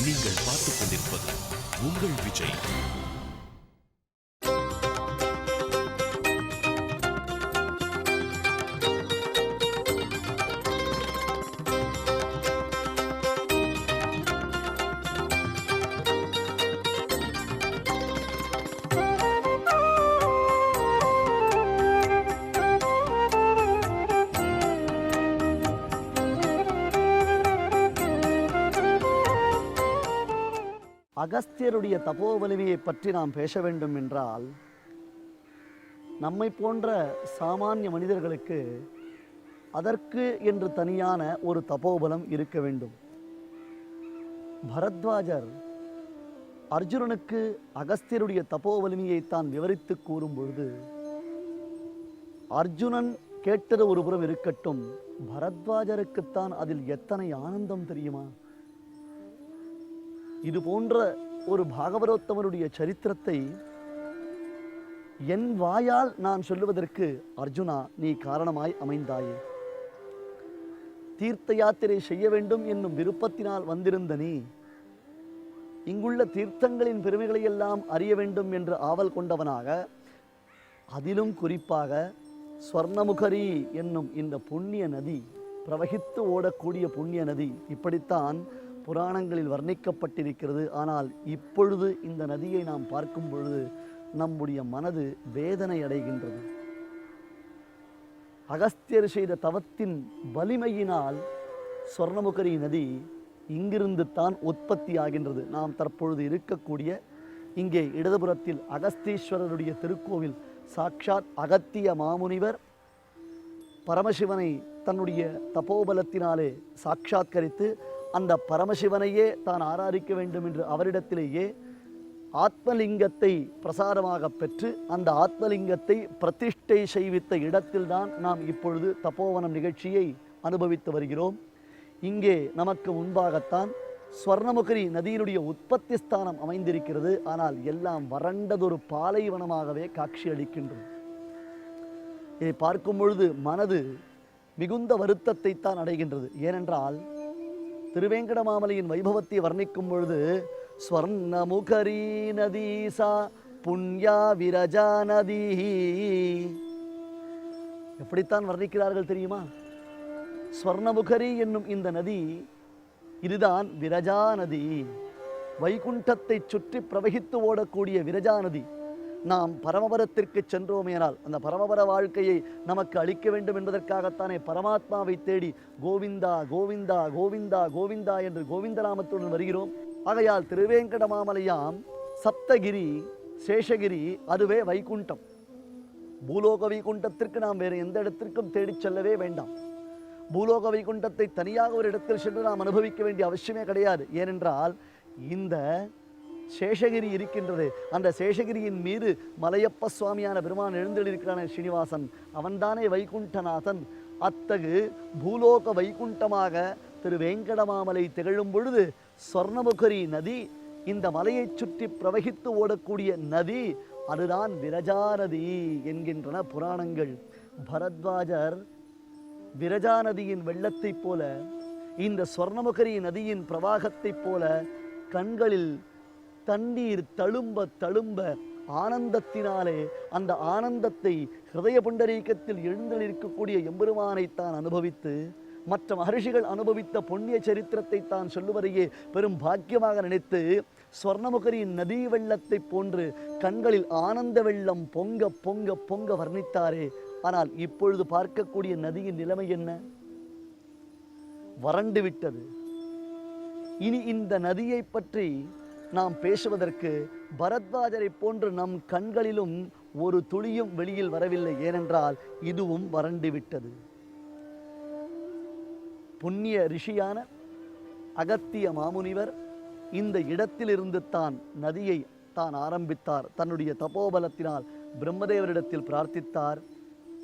நீங்கள் பார்த்துக் கொண்டிருப்பது உங்கள் விஜய். அகஸ்தியருடைய தபோவலிமையை பற்றி நாம் பேச வேண்டும் என்றால், நம்மை போன்ற சாமானிய மனிதர்களுக்கு அதற்கு என்று தனியான ஒரு தபோபலம் இருக்க வேண்டும். பரத்வாஜர் அர்ஜுனனுக்கு அகஸ்தியருடைய தபோவலிமையைத்தான் விவரித்து கூறும் பொழுது, அர்ஜுனன் கேட்டது ஒரு புறம் இருக்கட்டும், பரத்வாஜருக்குத்தான் அதில் எத்தனை ஆனந்தம் தெரியுமா? இது போன்ற ஒரு பாகவதோத்தமருடைய சரித்திரத்தை என் வாயால் நான் சொல்லுவதற்கு அர்ஜுனா நீ காரணமாய் அமைந்தாயே. தீர்த்த யாத்திரை செய்ய வேண்டும் என்னும் விருப்பத்தினால் வந்திருந்த நீ இங்குள்ள தீர்த்தங்களின் பெருமைகளை எல்லாம் அறிய வேண்டும் என்று ஆவல் கொண்டவனாக, அதிலும் குறிப்பாக ஸ்வர்ணமுகரி என்னும் இந்த புண்ணிய நதி, பிரவகித்து ஓடக்கூடிய புண்ணிய நதி, இப்படித்தான் புராணங்களில் வர்ணிக்கப்பட்டிருக்கிறது. ஆனால் இப்பொழுது இந்த நதியை நாம் பார்க்கும் பொழுது நம்முடைய மனது வேதனை அடைகின்றது. அகஸ்தியர் செய்த தவத்தின் வலிமையினால் ஸ்வர்ணமுகரி நதி இங்கிருந்து தான் உற்பத்தி ஆகின்றது. நாம் தற்பொழுது இருக்கக்கூடிய இங்கே இடதுபுறத்தில் அகஸ்தீஸ்வரருடைய திருக்கோவில், சாட்சாத் அகத்திய மாமுனிவர் பரமசிவனை தன்னுடைய தபோபலத்தினாலே சாட்சாத்கரித்து அந்த பரமசிவனையே தான் ஆராதிக்க வேண்டும் என்று அவரிடத்திலேயே ஆத்மலிங்கத்தை பிரசாரமாக பெற்று அந்த ஆத்மலிங்கத்தை பிரதிஷ்டை செய்வித்த இடத்தில்தான் நாம் இப்பொழுது தபோவனம் நிகழ்ச்சியை அனுபவித்து வருகிறோம். இங்கே நமக்கு முன்பாகத்தான் ஸ்வர்ணமுகரி நதியினுடைய உற்பத்தி ஸ்தானம் அமைந்திருக்கிறது. ஆனால் எல்லாம் வறண்டதொரு பாலைவனமாகவே காட்சி அளிக்கின்றது. இதை பார்க்கும் பொழுது மனது மிகுந்த வருத்தத்தை தான் அடைகின்றது. ஏனென்றால் திருவேங்கடமாமலையின் வைபவத்தை வர்ணிக்கும் பொழுது ஸ்வர்ணமுகரி நதீசா புண்யா விரஜா நதி எப்படித்தான் வர்ணிக்கிறார்கள் தெரியுமா? ஸ்வர்ணமுகரி என்னும் இந்த நதி இதுதான் விரஜா நதி, வைகுண்டத்தை சுற்றி பிரவகித்து ஓடக்கூடிய விரஜா நதி. நாம் பரமபதத்திற்கு சென்றோமேனால் அந்த பரமபத வாழ்க்கையை நமக்கு அளிக்க வேண்டும் என்பதற்காகத்தானே பரமாத்மாவை தேடி கோவிந்தா கோவிந்தா கோவிந்தா கோவிந்தா என்று கோவிந்தநாமத்துடன் வருகிறோம். ஆகையால் திருவேங்கடமாமலையாம் சப்தகிரி சேஷகிரி அதுவே வைகுண்டம். பூலோக வைகுண்டத்திற்கு நாம் வேறு எந்த இடத்திற்கும் தேடிச் செல்லவே வேண்டாம். பூலோக வைகுண்டத்தை தனியாக ஒரு இடத்தில் சென்று நாம் அனுபவிக்க வேண்டிய அவசியமே கிடையாது. ஏனென்றால் இந்த சேஷகிரி இருக்கின்றது. அந்த சேஷகிரியின் மீது மலையப்ப சுவாமியான பெருமான் எழுந்தெழுந்திருக்கிறான ஸ்ரீனிவாசன், அவன்தானே வைகுண்டநாதன். அத்தகு பூலோக வைகுண்டமாக திரு வேங்கடமாமலை திகழும் பொழுது ஸ்வர்ணமுகரி நதி, இந்த மலையை சுற்றி பிரவகித்து ஓடக்கூடிய நதி, அதுதான் விரஜா நதி என்கின்றன புராணங்கள். பரத்வாஜர் விரஜா நதியின் வெள்ளத்தைப் போல, இந்த ஸ்வர்ணமுகரி நதியின் பிரவாகத்தைப் போல கண்களில் தண்ணீர் தழும்ப தழும்ப ஆனந்தத்தினாலே அந்த ஆனந்தத்தை ஹிருதய புண்டரீகத்தில் எழுந்தளிக்கக்கூடிய எம்பெருமானை தான் அனுபவித்து, மற்ற மகர்ஷிகள் அனுபவித்த புண்ணிய சரித்திரத்தை தான் சொல்லுவதையே பெரும் பாக்கியமாக நினைத்து ஸ்வர்ணமுகரியின் நதி வெள்ளத்தை போன்று கண்களில் ஆனந்த வெள்ளம் பொங்க பொங்க பொங்க வர்ணித்தாரே. ஆனால் இப்பொழுது பார்க்கக்கூடிய நதியின் நிலைமை என்ன? வறண்டு விட்டது. இனி இந்த நதியை பற்றி நாம் பேசுவதற்கு பரத்வாஜரை போன்று நம் கண்களிலும் ஒரு துளியும் வெளியில் வரவில்லை. ஏனென்றால் இதுவும் வறண்டு விட்டது. புண்ணிய ரிஷியான அகத்திய மாமுனிவர் இந்த இடத்திலிருந்து தான் நதியை தான் ஆரம்பித்தார். தன்னுடைய தபோபலத்தினால் பிரம்மதேவரிடத்தில் பிரார்த்தித்தார்.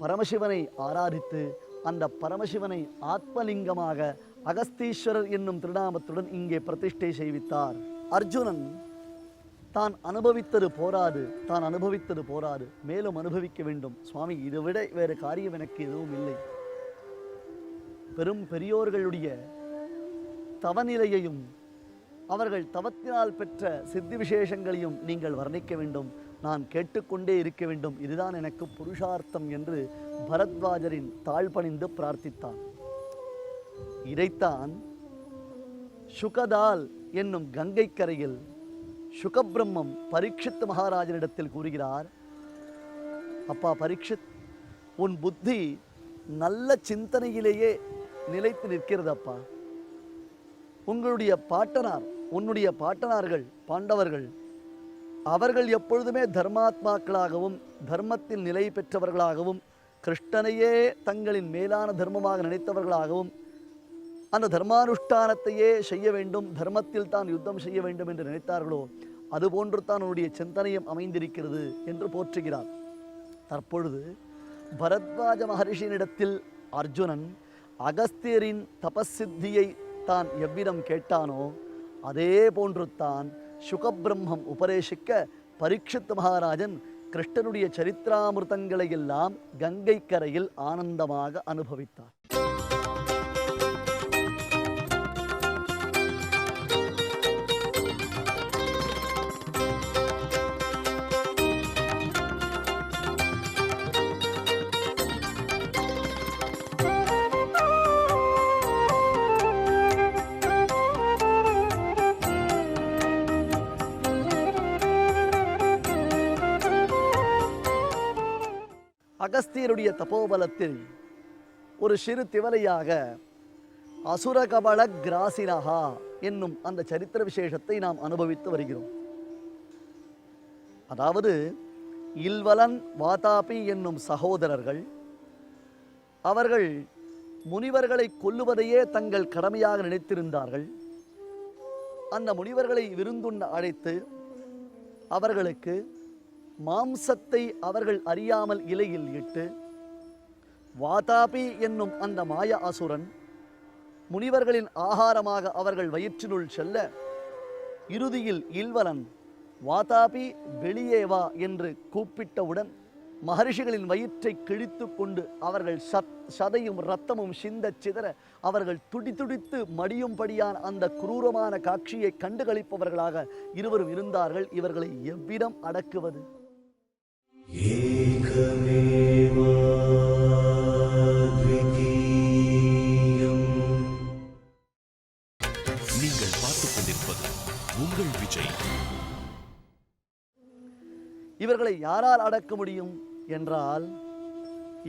பரமசிவனை ஆராதித்து அந்த பரமசிவனை ஆத்மலிங்கமாக அகஸ்தீஸ்வரர் என்னும் திருநாமத்துடன் இங்கே பிரதிஷ்டை செய்வித்தார். அர்ஜுனன் தான் அனுபவித்தது போராது, மேலும் அனுபவிக்க வேண்டும். சுவாமி, இதை விட வேறு காரியம் எனக்கு எதுவும் இல்லை. பெரும் பெரியோர்களுடைய தவநிலையையும் அவர்கள் தவத்தினால் பெற்ற சித்தி விசேஷங்களையும் நீங்கள் வர்ணிக்க வேண்டும், நான் கேட்டுக்கொண்டே இருக்க வேண்டும், இதுதான் எனக்கு புருஷார்த்தம் என்று பரத்வாஜரின் தாழ்பணிந்து பிரார்த்தித்தான். இதைத்தான் சுகதால் என்னும் கங்கை கரையில் சுகபிரம்மம் பரீட்சித் மகாராஜனிடத்தில் கூறுகிறார். அப்பா பரீட்சித், உன் புத்தி நல்ல சிந்தனையிலேயே நிலைத்து நிற்கிறது அப்பா. உன்னுடைய பாட்டனார்கள் பாண்டவர்கள், அவர்கள் எப்பொழுதுமே தர்மாத்மாக்களாகவும் தர்மத்தில் நிலை பெற்றவர்களாகவும் கிருஷ்ணனையே தங்களின் மேலான தர்மமாக நினைத்தவர்களாகவும் அந்த தர்மானுஷ்டானத்தையே செய்ய வேண்டும், தர்மத்தில் தான் யுத்தம் செய்ய வேண்டும் என்று நினைத்தார்களோ அதுபோன்று தான் உன்னுடைய சிந்தனையும் அமைந்திருக்கிறது என்று போற்றுகிறார். தற்பொழுது பரத்வாஜ மகரிஷியினிடத்தில் அர்ஜுனன் அகஸ்தியரின் தபசித்தியை தான் எவ்விதம் கேட்டானோ அதே போன்று தான் சுகபிரம்மம் உபதேசிக்க பரீட்சித் மகாராஜன் கிருஷ்ணனுடைய சரித்திராமிர்தங்களை எல்லாம் கங்கை கரையில் ஆனந்தமாக அனுபவித்தார். அகஸ்தியருடைய தபோபலத்தில் ஒரு சிறு திவலையாக அசுரகபல கிராசினஹா என்னும் அந்த சரித்திர விசேஷத்தை நாம் அனுபவித்து வருகிறோம். அதாவது இல்வலன் வாதாபி என்னும் சகோதரர்கள், அவர்கள் முனிவர்களை கொல்லுவதையே தங்கள் கடமையாக நினைத்திருந்தார்கள். அந்த முனிவர்களை விருந்துண்ண அழைத்து அவர்களுக்கு மாம்சத்தை அவர்கள் அறியாமல் இலையில் இட்டு, வாதாபி என்னும் அந்த மாய அசுரன் முனிவர்களின் ஆகாரமாக அவர்கள் வயிற்றினுள் செல்ல, இறுதியில் இல்வலன் வாதாபி வெளியே வா என்று கூப்பிட்டவுடன் மகரிஷிகளின் வயிற்றை கிழித்து கொண்டு அவர்கள் சதையும் இரத்தமும் சிந்தச் சிதற அவர்கள் துடித்துடித்து மடியும்படியான அந்த குரூரமான காட்சியை கண்டுகளிப்பவர்களாக இருவரும் இருந்தார்கள். இவர்களை எவ்விடம் அடக்குவது? நீங்கள் பார்த்துக் கொண்டிருப்பது உங்கள் விஜய். இவர்களை யாரால் அடக்க முடியும் என்றால்,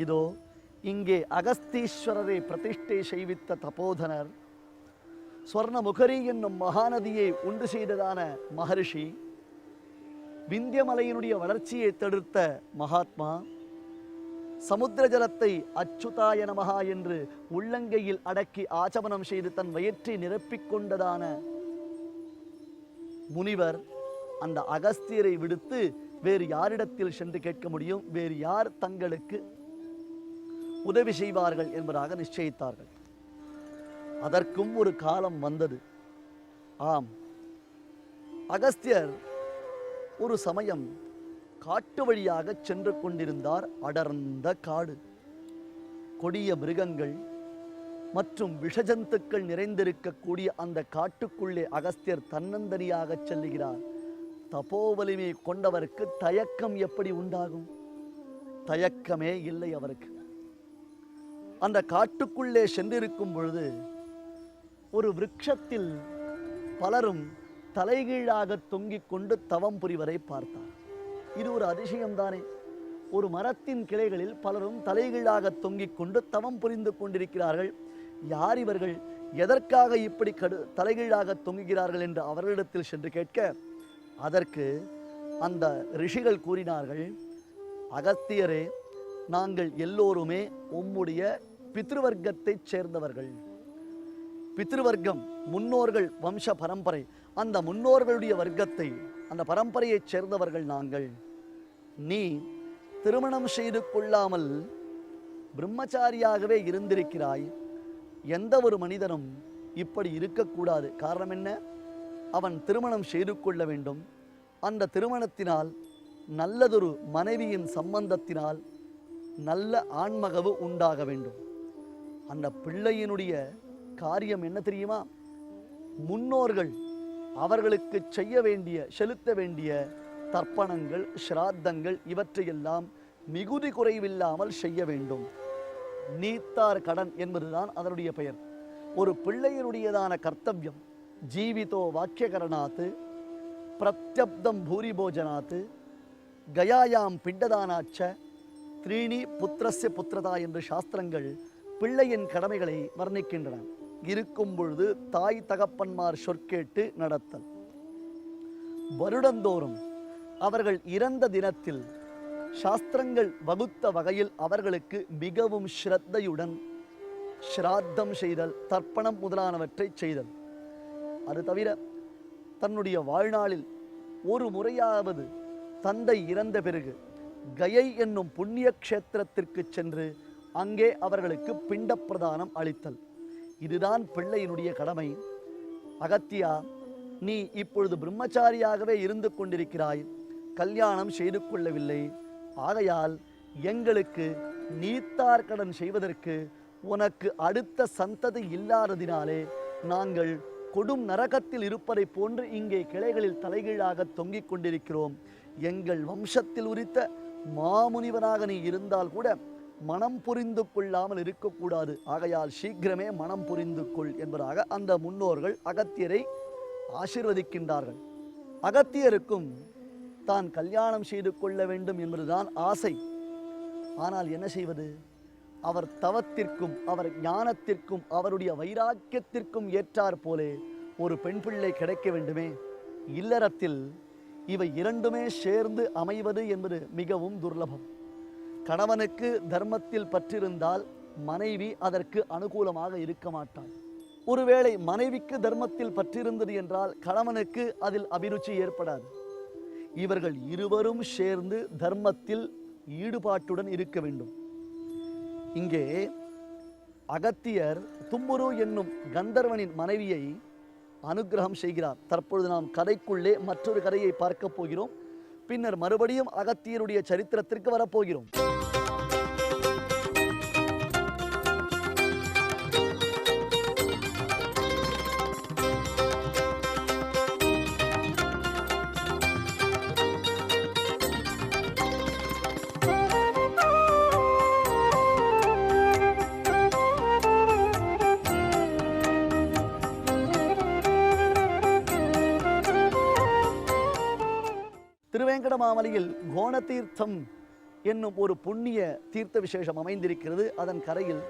இதோ இங்கே அகஸ்தீஸ்வரரை பிரதிஷ்டை செய்வித்த தபோதனர், ஸ்வர்ணமுகரி என்னும் மகாநதியை உண்டு செய்ததான மகரிஷி, விந்தியமலையினுடைய வளர்ச்சியை தடுத்த மகாத்மா, சமுத்திர ஜலத்தை அச்சுதாய நமஹா என்று உள்ளங்கையில் அடக்கி ஆச்சமனம் செய்து தன் வயிற்றை நிரப்பிக்கொண்டதான முனிவர், அந்த அகஸ்தியரை விடுத்து வேறு யாரிடத்தில் சென்று கேட்க முடியும்? வேறு யார் தங்களுக்கு உதவி செய்வார்கள் என்பதாக நிச்சயித்தார்கள். அதற்கும் ஒரு காலம் வந்தது. ஆம், அகஸ்தியர் ஒரு சமயம் காட்டு வழியாக சென்று கொண்டிருந்தார். அடர்ந்த காடு, கொடிய மிருகங்கள் மற்றும் விஷஜந்துக்கள் நிறைந்திருக்கக்கூடிய அந்த காட்டுக்குள்ளே அகஸ்தியர் தன்னந்தனியாக செல்லுகிறார். தபோவலிமை கொண்டவருக்கு தயக்கம் எப்படி உண்டாகும்? தயக்கமே இல்லை அவருக்கு. அந்த காட்டுக்குள்ளே சென்றிருக்கும் பொழுது ஒரு விருட்சத்தில் பலரும் தலைகீழாக தொங்கிக் கொண்டு தவம் புரிவதை பார்த்தார். இது ஒரு அதிசயம்தானே. ஒரு மரத்தின் கிளைகளில் பலரும் தலைகீழாக தொங்கிக் கொண்டு தவம் புரிந்து கொண்டிருக்கிறார்கள். யார் இவர்கள்? எதற்காக இப்படி தலைகீழாக தொங்குகிறார்கள் என்று அவர்களிடத்தில் சென்று கேட்க, அதற்கு அந்த ரிஷிகள் கூறினார்கள், அகஸ்தியரே, நாங்கள் எல்லோருமே உம்முடைய பித்ருவர்க்கத்தைச் சேர்ந்தவர்கள். பித்ருவர்க்கம் முன்னோர்கள் வம்ச பரம்பரை, அந்த முன்னோர்களுடைய வர்க்கத்தை, அந்த பரம்பரையைச் சேர்ந்தவர்கள் நாங்கள். நீ திருமணம் செய்து கொள்ளாமல் பிரம்மச்சாரியாகவே இருந்திருக்கிறாய். எந்த ஒரு மனிதனும் இப்படி இருக்கக்கூடாது. காரணம் என்ன? அவன் திருமணம் செய்து கொள்ள வேண்டும். அந்த திருமணத்தினால் நல்லதொரு மனைவியின் சம்பந்தத்தினால் நல்ல ஆண்மகவு உண்டாக வேண்டும். அந்த பிள்ளையினுடைய காரியம் என்ன தெரியுமா? முன்னோர்கள் அவர்களுக்கு செய்ய வேண்டிய செலுத்த வேண்டிய தர்ப்பணங்கள் ஸ்ராத்தங்கள் இவற்றையெல்லாம் மிகுதி குறைவில்லாமல் செய்ய வேண்டும். நீத்தார் கடன் என்பதுதான் அதனுடைய பெயர். ஒரு பிள்ளையினுடையதான கர்த்தவியம் ஜீவிதோ வாக்கியகரணாத்து பிரத்யப்தம் பூரிபோஜனாத்து கயாயாம் பிண்டதானாச்ச த்ரீணி புத்திரஸ்ய புத்திரதா என்று சாஸ்திரங்கள் பிள்ளையின் கடமைகளை வர்ணிக்கின்றன. இருக்கும் பொழுது தாய் தகப்பன்மார் சொற்கேட்டு நடத்தல், வருடந்தோறும் அவர்கள் இறந்த தினத்தில் சாஸ்திரங்கள் வகுத்த வகையில் அவர்களுக்கு மிகவும் ஸ்ரத்தையுடன் ஸ்ராத்தம் செய்தல், தர்ப்பணம் முதலானவற்றை செய்தல். அது தவிர தன்னுடைய வாழ்நாளில் ஒரு முறையாவது தந்தை இறந்த பிறகு கயை என்னும் புண்ணிய க்ஷேத்திரத்திற்கு சென்று அங்கே அவர்களுக்கு பிண்ட பிரதானம் அளித்தல். இதுதான் பிள்ளையினுடைய கடமை. அகத்தியா, நீ இப்பொழுது பிரம்மச்சாரியாகவே இருந்து கொண்டிருக்கிறாய், கல்யாணம் செய்து கொள்ளவில்லை. ஆகையால் எங்களுக்கு நீத்தார் கடன் செய்வதற்கு உனக்கு அடுத்த சந்ததி இல்லாததினாலே நாங்கள் கொடும் நரகத்தில் இருப்பதை போன்று இங்கே கிளைகளில் தலைகீழாக தொங்கிக் கொண்டிருக்கிறோம். எங்கள் வம்சத்தில் உரித்த மாமுனிவனாக நீ இருந்தால் கூட மனம் புரிந்து கொள்ளாமல் இருக்கக்கூடாது. ஆகையால் சீக்கிரமே மனம் புரிந்து கொள் என்பதாக அந்த முன்னோர்கள் அகத்தியரை ஆசீர்வதிக்கின்றார்கள். அகத்தியருக்கும் தான் கல்யாணம் செய்து கொள்ள வேண்டும் என்பதுதான் ஆசை. ஆனால் என்ன செய்வது? அவர் தவத்திற்கும் அவர் ஞானத்திற்கும் அவருடைய வைராக்கியத்திற்கும் ஏற்றார் போலே ஒரு பெண் பிள்ளை கிடைக்க வேண்டுமே. இல்லறத்தில் இவை இரண்டுமே சேர்ந்து அமைவது என்பது மிகவும் துர்லபம். கணவனுக்கு தர்மத்தில் பற்றிருந்தால் மனைவி அதற்கு அனுகூலமாக இருக்க மாட்டாள். ஒருவேளை மனைவிக்கு தர்மத்தில் பற்றிருந்தது என்றால் கணவனுக்கு அதில் அபிருச்சி ஏற்படாது. இவர்கள் இருவரும் சேர்ந்து தர்மத்தில் ஈடுபாட்டுடன் இருக்க வேண்டும். இங்கே அகத்தியர் தும்புரு என்னும் கந்தர்வனின் மனைவியை அனுகிரகம் செய்கிறார். தற்பொழுது நாம் கதைக்குள்ளே மற்றொரு கதையை பார்க்க போகிறோம். பின்னர் மறுபடியும் அகத்தியருடைய சரித்திரத்திற்கு வரப்போகிறோம். திருவேங்கடமாமலையில் கோணதீர்த்தம் என்னும் ஒரு புண்ணிய தீர்த்த விசேஷம் அமைந்திருக்கிறது. அதன் கரையில்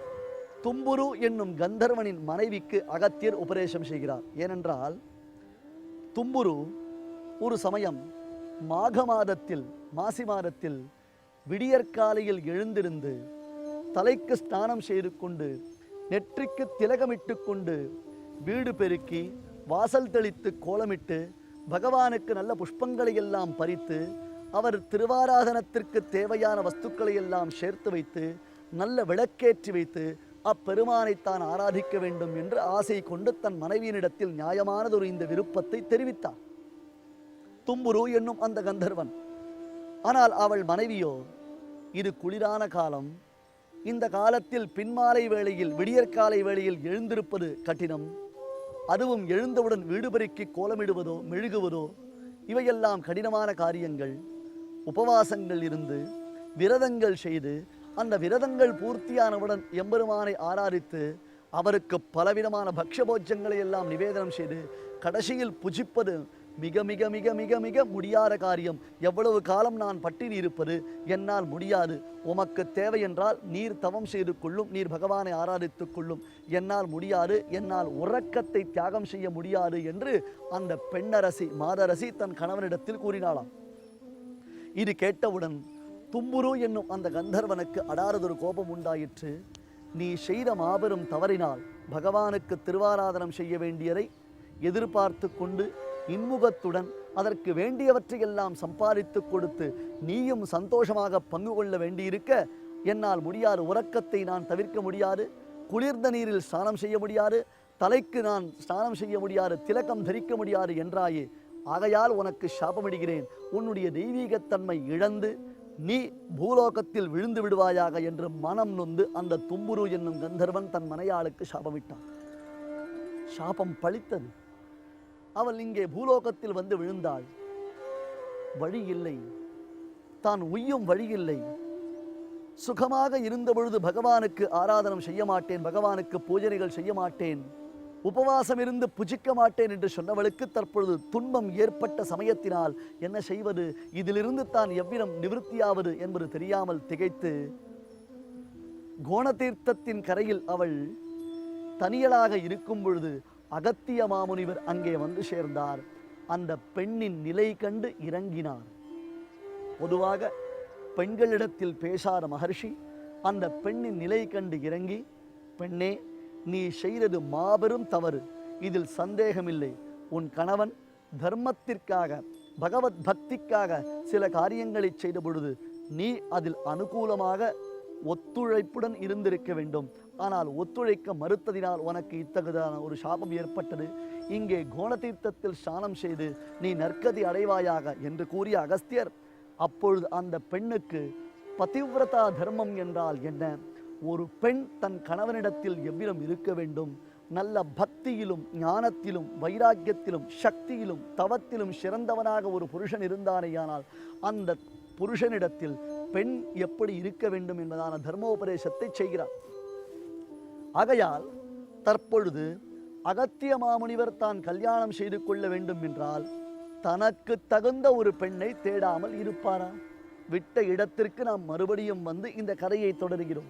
தும்புரு என்னும் கந்தர்வனின் மனைவிக்கு அகத்தியர் உபதேசம் செய்கிறார். ஏனென்றால் தும்புரு ஒரு சமயம் மாசி மாதத்தில் விடியற்காலையில் எழுந்திருந்து தலைக்கு ஸ்நானம் செய்து கொண்டு நெற்றிக்கு திலகமிட்டு கொண்டு வீடு பெருக்கி வாசல் தெளித்து கோலமிட்டு பகவானுக்கு நல்ல புஷ்பங்களை எல்லாம் பறித்து அவர் திருவாராதனத்திற்கு தேவையான வஸ்துக்களை எல்லாம் சேர்த்து வைத்து நல்ல விளக்கேற்றி வைத்து அப்பெருமானை தான் ஆராதிக்க வேண்டும் என்று ஆசை கொண்டு தன் மனைவியினிடத்தில் நியாயமானதொரு இந்த விருப்பத்தை தெரிவித்தார் தும்புரு என்னும் அந்த கந்தர்வன். ஆனால் அவள் மனைவியோ, இது குளிரான காலம், இந்த காலத்தில் பின்மாலை வேளையில் விடியற்காலை வேளையில் எழுந்திருப்பது கடினம், அதுவும் எழுந்தவுடன் வீடு பெருக்கி கோலமிடுவதோ மெழுகுவதோ இவையெல்லாம் கடினமான காரியங்கள். உபவாசங்கள் இருந்து விரதங்கள் செய்து அந்த விரதங்கள் பூர்த்தியானவுடன் எம்பெருமானை ஆராதித்து அவருக்கு பலவிதமான பக்ஷபோஜங்களை எல்லாம் நிவேதனம் செய்து கடைசியில் புஜிப்பது மிக மிக மிக மிக மிக முடியாத காரியம். எவ்வளவு காலம் நான் பட்டினி இருப்பது? என்னால் முடியாது. உமக்கு தேவை என்றால் நீர் தவம் செய்து கொள்ளும், நீர் பகவானை ஆராதித்துக் கொள்ளும், என்னால் முடியாது, என்னால் உறக்கத்தை தியாகம் செய்ய முடியாது என்று அந்த பெண்ணரசி மாதரசி தன் கணவனிடத்தில் கூறினாளாம். இது கேட்டவுடன் தும்புரு என்னும் அந்த கந்தர்வனுக்கு அடாரதொரு கோபம் உண்டாயிற்று. நீ செய்த மாபெரும் தவறினால் பகவானுக்கு திருவாராதனம் செய்ய வேண்டியதை எதிர்பார்த்து கொண்டு இன்முகத்துடன் அதற்கு வேண்டியவற்றையெல்லாம் சம்பாதித்து கொடுத்து நீயும் சந்தோஷமாக பங்கு கொள்ள வேண்டியிருக்க என்னால் முடியாது. உறக்கத்தை நான் தவிர்க்க முடியாது, குளிர்ந்த நீரில் ஸ்நானம் செய்ய முடியாது, தலைக்கு நான் ஸ்நானம் செய்ய முடியாது, திலகம் தரிக்க முடியாது என்றாயே. ஆகையால் உனக்கு சாபமிடுகிறேன். உன்னுடைய தெய்வீகத்தன்மை இழந்து நீ பூலோகத்தில் விழுந்து விடுவாயாக என்று மனம் நொந்து அந்த தும்புரு என்னும் கந்தர்வன் தன் மனையாளுக்கு சாபமிட்டான். சாபம் பலித்தது. அவள் இங்கே பூலோகத்தில் வந்து விழுந்தாள். வழி இல்லை, தான் உய்யும் வழி இல்லை. சுகமாக இருந்த பொழுது பகவானுக்கு ஆராதனம் செய்ய மாட்டேன், பகவானுக்கு பூஜனைகள் செய்ய மாட்டேன், உபவாசம் இருந்து புஜிக்க மாட்டேன் என்று சொன்னவளுக்கு தற்பொழுது துன்பம் ஏற்பட்ட சமயத்தினால் என்ன செய்வது, இதிலிருந்து தான் எவ்விதம் நிவிருத்தியாவது என்பது தெரியாமல் திகைத்து கோணதீர்த்தத்தின் கரையில் அவள் தனியலாக இருக்கும் பொழுது அகத்திய மாமுனிவர் அங்கே வந்து சேர்ந்தார். அந்த பெண்ணின் நிலை கண்டு இறங்கினார். பொதுவாக பெண்களிடத்தில் பேசாத மகர்ஷி அந்த பெண்ணின் நிலை கண்டு இறங்கி, பெண்ணே, நீ செய்தது மாபெரும் தவறு, இதில் சந்தேகமில்லை. உன் கணவன் தர்மத்திற்காக பகவத் பக்திக்காக சில காரியங்களை செய்த பொழுது நீ அதில் அனுகூலமாக ஒத்துழைப்புடன் இருந்திருக்க வேண்டும். ஆனால் ஒத்துழைக்க மறுத்ததினால் உனக்கு இத்தகுதான ஒரு சாபம் ஏற்பட்டது. இங்கே கோணதீர்த்தத்தில் ஸ்நானம் செய்து நீ நற்கதி அடைவாயாக என்று கூறிய அகஸ்தியர் அப்பொழுது அந்த பெண்ணுக்கு பதிவிரதா தர்மம் என்றால் என்ன, ஒரு பெண் தன் கணவனிடத்தில் எவ்விதம் இருக்க வேண்டும், நல்ல பக்தியிலும் ஞானத்திலும் வைராக்கியத்திலும் சக்தியிலும் தவத்திலும் சிறந்தவனாக ஒரு புருஷன் இருந்தானேயானால் அந்த புருஷனிடத்தில் பெண் எப்படி இருக்க வேண்டும் என்பதான தர்மோபதேசத்தை செய்கிறார். ஆகையால் தற்பொழுது அகத்திய மாமுனிவர் தான் கல்யாணம் செய்து கொள்ள வேண்டும் என்றால் தனக்கு தகுந்த ஒரு பெண்ணை தேடாமல் இருப்பாரா? விட்ட இடத்திற்கு நாம் மறுபடியும் வந்து இந்த கதையை தொடர்கிறோம்.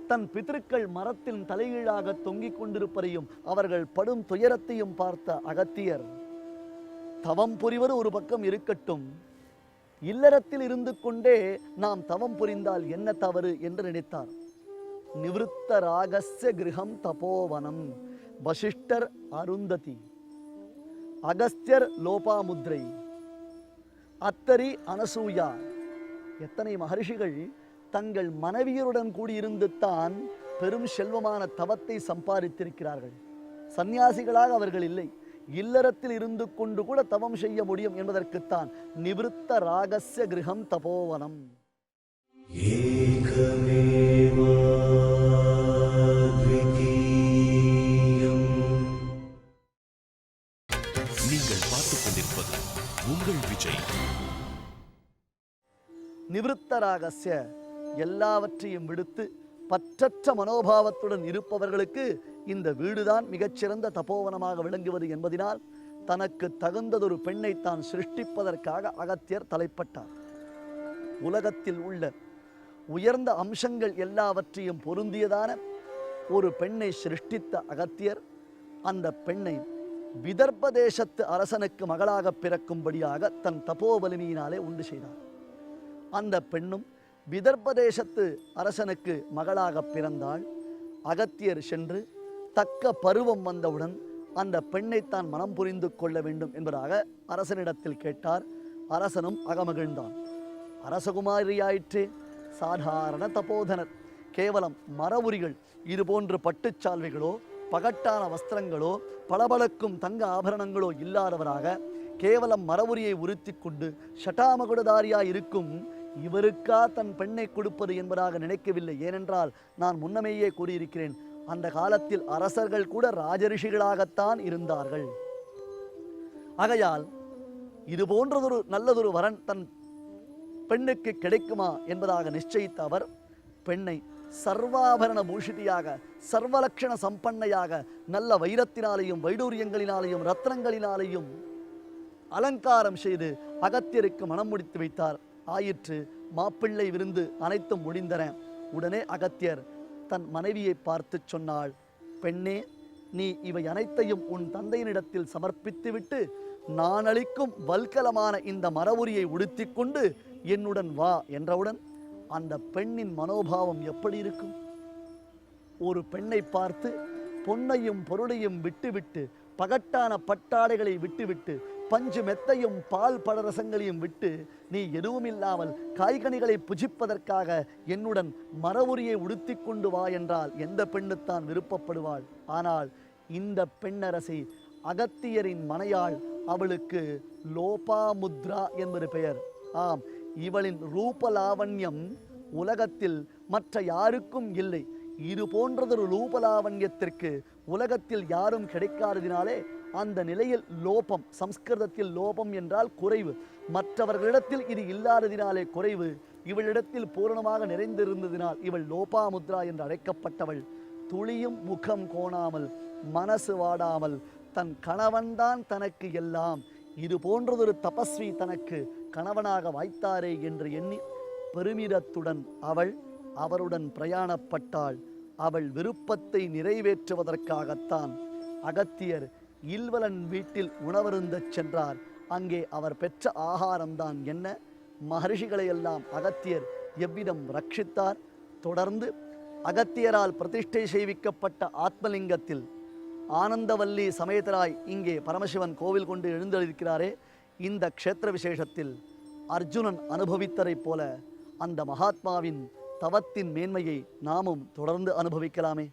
தன் பிதர்கள் மரத்தின் தலைகீழாக தொங்கிக் கொண்டிருப்பதையும் அவர்கள் படும் துயரத்தையும் பார்த்த அகத்தியர், தவம் புரிவது ஒரு பக்கம் இருக்கட்டும், இல்லறத்தில் இருந்து கொண்டே நாம் தவம் புரிந்தால் என்ன தவறு என்று நினைத்தார். நிவிருத்த ராகஸ்ய கிரகம் தபோவனம், வசிஷ்டர் அருந்ததி, அகஸ்தியர் லோபாமுத்ரை, அத்தரி அனசூயா, எத்தனை மகர்ஷிகள் தங்கள் மனைவியருடன் கூடியிருந்து தான் பெரும் செல்வமான தவத்தை சம்பாதித்திருக்கிறார்கள். சந்நியாசிகளாக அவர்கள் இல்லை, இல்லறத்தில் இருந்து கொண்டு கூட தவம் செய்ய முடியும் என்பதற்குத்தான் நிவிருத்த ராகஸ்ய கிரகம் தபோவனம். நீங்கள் பார்த்துக் கொண்டிருப்பது உங்கள் விஜய். நிவிருத்த ராகஸ்ய, எல்லாவற்றையும் விடுத்து பற்றற்ற மனோபாவத்துடன் இருப்பவர்களுக்கு இந்த வீடுதான் மிகச்சிறந்த தபோவனமாக விளங்குவது என்பதனால் தனக்கு தகுந்ததொரு பெண்ணை தான் சிருஷ்டிப்பதற்காக அகத்தியர் தலைப்பட்டார். உலகத்தில் உள்ள உயர்ந்த அம்சங்கள் எல்லாவற்றையும் பொருந்தியதான ஒரு பெண்ணை சிருஷ்டித்த அகத்தியர் அந்த பெண்ணை விதர்ப்ப தேசத்து அரசனுக்கு மகளாக பிறக்கும்படியாக தன் தபோவலிமையினாலே உண்டு செய்தார். அந்த பெண்ணும் விதர்ப்ப தேசத்து அரசனுக்கு மகளாக பிறந்தாள். அகத்தியர் சென்று தக்க பருவம் வந்தவுடன் அந்த பெண்ணை தான் மனம் புரிந்து கொள்ள வேண்டும் என்பதாக அரசனிடத்தில் கேட்டார். அரசனும் அகமகிழ்ந்தான். அரசகுமாரியாயிற்றே, சாதாரண தபோதனர், கேவலம் மரவுரிகள், இதுபோன்று பட்டுச்சால்வைகளோ பகட்டான வஸ்திரங்களோ பளபளக்கும் தங்க ஆபரணங்களோ இல்லாதவராக கேவலம் மரவுரியை உறுத்தி கொண்டு ஷட்டாமகுடதாரியாய் இருக்கும் இவருக்கா தன் பெண்ணை கொடுப்பது என்பதாக நினைக்கவில்லை. ஏனென்றால் நான் முன்னமேயே கூறியிருக்கிறேன், அந்த காலத்தில் அரசர்கள் கூட ராஜரிஷிகளாகத்தான் இருந்தார்கள். ஆகையால் இது போன்றதொரு நல்லதொரு வரன் தன் பெண்ணுக்கு கிடைக்குமா என்பதாக நிச்சயித்த அவர் பெண்ணை சர்வாபரண பூஷிதியாக சர்வலட்சண சம்பன்னையாக நல்ல வைரத்தினாலேயும் வைடூரியங்களினாலேயும் ரத்னங்களினாலேயும் அலங்காரம் செய்து அகத்தியருக்கு மனம் முடித்து வைத்தார். ஆயிற்று. மாப்பிள்ளை விருந்து அனைத்தும் முடிந்தன. உடனே அகத்தியர் தன் மனைவியை பார்த்து சொன்னாள், பெண்ணே, நீ இவை அனைத்தையும் உன் தந்தையினிடத்தில் சமர்ப்பித்துவிட்டு நான் அளிக்கும் வல்கலமான இந்த மரவுரியை உடுத்தி கொண்டு என்னுடன் வா என்றவுடன் அந்த பெண்ணின் மனோபாவம் எப்படி இருக்கும்? ஒரு பெண்ணை பார்த்து பொன்னையும் பொருளையும் விட்டுவிட்டு பகட்டான பட்டாடைகளை விட்டுவிட்டு பஞ்சு மெத்தையும் பால் பழரசங்களையும் விட்டு நீ எதுவும் இல்லாமல் காய்கனிகளை புஜிப்பதற்காக என்னுடன் மரவுரியை உடுத்தி கொண்டு வா என்றால் எந்த பெண்ணுத்தான் விருப்பப்படுவாள்? ஆனால் இந்த பெண்ணரசி அகத்தியரின் மனையாள். அவளுக்கு லோபாமுத்ரா என்பது பெயர். ஆம், இவளின் ரூபலாவண்யம் உலகத்தில் மற்ற யாருக்கும் இல்லை. இது போன்றதொரு ரூபலாவண்யத்திற்கு உலகத்தில் யாரும் கிடைக்காததினாலே அந்த நிலையில் லோபம், சம்ஸ்கிருதத்தில் லோபம் என்றால் குறைவு, மற்றவர்களிடத்தில் இது இல்லாததினாலே குறைவு, இவளிடத்தில் பூரணமாக நிறைந்திருந்ததினால் இவள் லோபாமுத்ரா என்று அழைக்கப்பட்டவள். துளியும் முகம் கோணாமல், மனசு வாடாமல், தன் கணவன்தான் தனக்கு எல்லாம், இது போன்றதொரு தபஸ்வி தனக்கு கணவனாக வாய்த்தாரே என்று எண்ணி பெருமிதத்துடன் அவள் அவருடன் பிரயாணப்பட்டாள். அவள் விருப்பத்தை நிறைவேற்றுவதற்காகத்தான் அகத்தியர் இல்வலன் வீட்டில் உணவருந்தச் சென்றார். அங்கே அவர் பெற்ற ஆகாரம்தான் என்ன, மகர்ஷிகளையெல்லாம் அகத்தியர் எவ்விதம் ரட்சித்தார். தொடர்ந்து அகத்தியரால் பிரதிஷ்டை செய்விக்கப்பட்ட ஆத்மலிங்கத்தில் ஆனந்தவல்லி சமேதராய் இங்கே பரமசிவன் கோவில் கொண்டு எழுந்தளிக்கிறாரே, இந்த க்ஷேத்திர விசேஷத்தில் அர்ஜுனன் அனுபவித்ததைப் போல அந்த மகாத்மாவின் தவத்தின் மேன்மையை நாமும் தொடர்ந்து அனுபவிக்கலாமே.